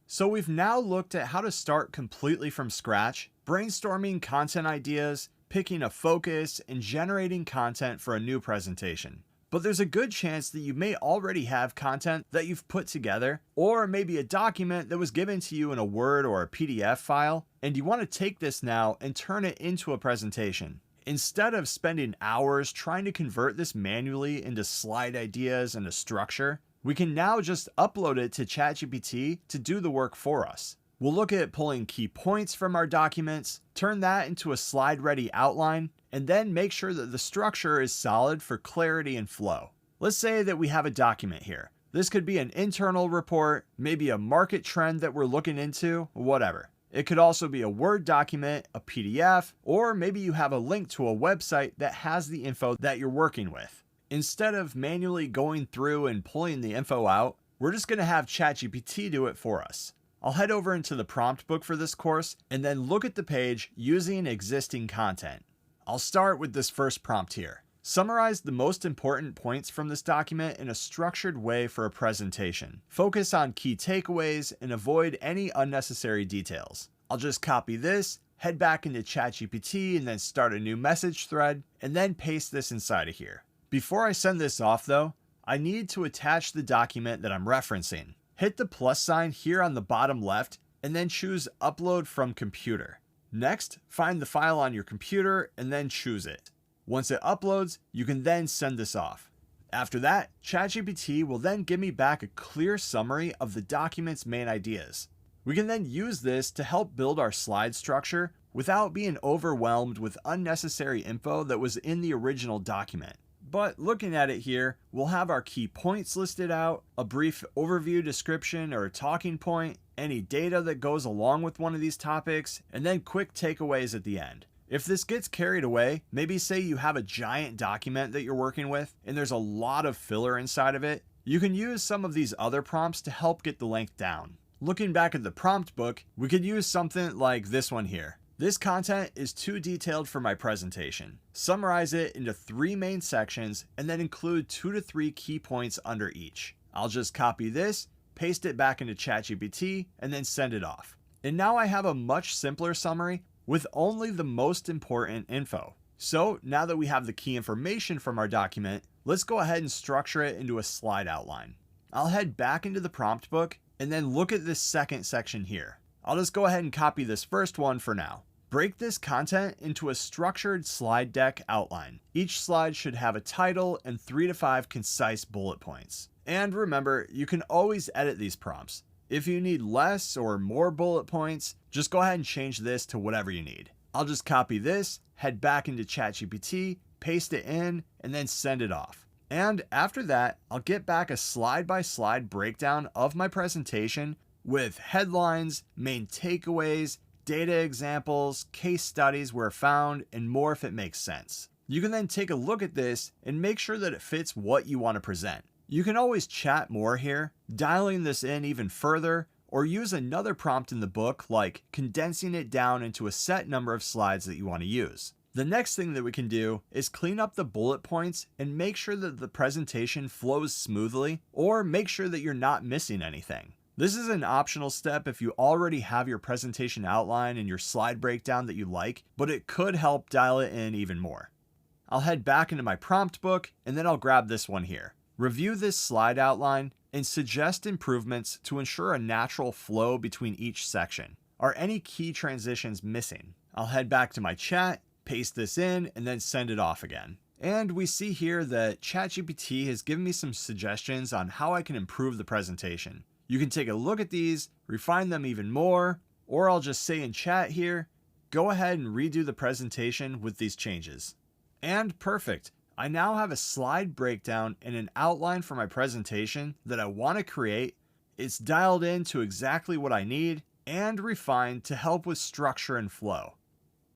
So we've now looked at how to start completely from scratch, brainstorming content ideas, picking a focus, and generating content for a new presentation. But there's a good chance that you may already have content that you've put together, or maybe a document that was given to you in a Word or a PDF file, and you want to take this now and turn it into a presentation. Instead of spending hours trying to convert this manually into slide ideas and a structure, we can now just upload it to ChatGPT to do the work for us. We'll look at pulling key points from our documents, turn that into a slide-ready outline, and then make sure that the structure is solid for clarity and flow. Let's say that we have a document here. This could be an internal report, maybe a market trend that we're looking into, whatever. It could also be a Word document, a PDF, or maybe you have a link to a website that has the info that you're working with. Instead of manually going through and pulling the info out, we're just going to have ChatGPT do it for us. I'll head over into the prompt book for this course and then look at the page using existing content. I'll start with this first prompt here. Summarize the most important points from this document in a structured way for a presentation. Focus on key takeaways and avoid any unnecessary details. I'll just copy this, head back into ChatGPT and then start a new message thread, and then paste this inside of here. Before I send this off though, I need to attach the document that I'm referencing. Hit the plus sign here on the bottom left and then choose Upload from Computer. Next, find the file on your computer and then choose it. Once it uploads, you can then send this off. After that, ChatGPT will then give me back a clear summary of the document's main ideas. We can then use this to help build our slide structure without being overwhelmed with unnecessary info that was in the original document. But looking at it here, we'll have our key points listed out, a brief overview description or a talking point, any data that goes along with one of these topics, and then quick takeaways at the end. If this gets carried away, maybe say you have a giant document that you're working with and there's a lot of filler inside of it, you can use some of these other prompts to help get the length down. Looking back at the prompt book, we could use something like this one here. This content is too detailed for my presentation. Summarize it into 3 main sections and then include 2 to 3 key points under each. I'll just copy this, paste it back into ChatGPT, and then send it off. And now I have a much simpler summary with only the most important info. So now that we have the key information from our document, let's go ahead and structure it into a slide outline. I'll head back into the prompt book and then look at this second section here. I'll just go ahead and copy this first one for now. Break this content into a structured slide deck outline. Each slide should have a title and 3 to 5 concise bullet points. And remember, you can always edit these prompts. If you need less or more bullet points, just go ahead and change this to whatever you need. I'll just copy this, head back into ChatGPT, paste it in, and then send it off. And after that, I'll get back a slide-by-slide breakdown of my presentation with headlines, main takeaways, data examples, case studies where found, and more if it makes sense. You can then take a look at this and make sure that it fits what you want to present. You can always chat more here, dialing this in even further, or use another prompt in the book like condensing it down into a set number of slides that you want to use. The next thing that we can do is clean up the bullet points and make sure that the presentation flows smoothly, or make sure that you're not missing anything. This is an optional step if you already have your presentation outline and your slide breakdown that you like, but it could help dial it in even more. I'll head back into my prompt book and then I'll grab this one here. Review this slide outline and suggest improvements to ensure a natural flow between each section. Are any key transitions missing? I'll head back to my chat, paste this in, and then send it off again. And we see here that ChatGPT has given me some suggestions on how I can improve the presentation. You can take a look at these, refine them even more, or I'll just say in chat here, go ahead and redo the presentation with these changes. And perfect. I now have a slide breakdown and an outline for my presentation that I want to create. It's dialed in to exactly what I need and refined to help with structure and flow.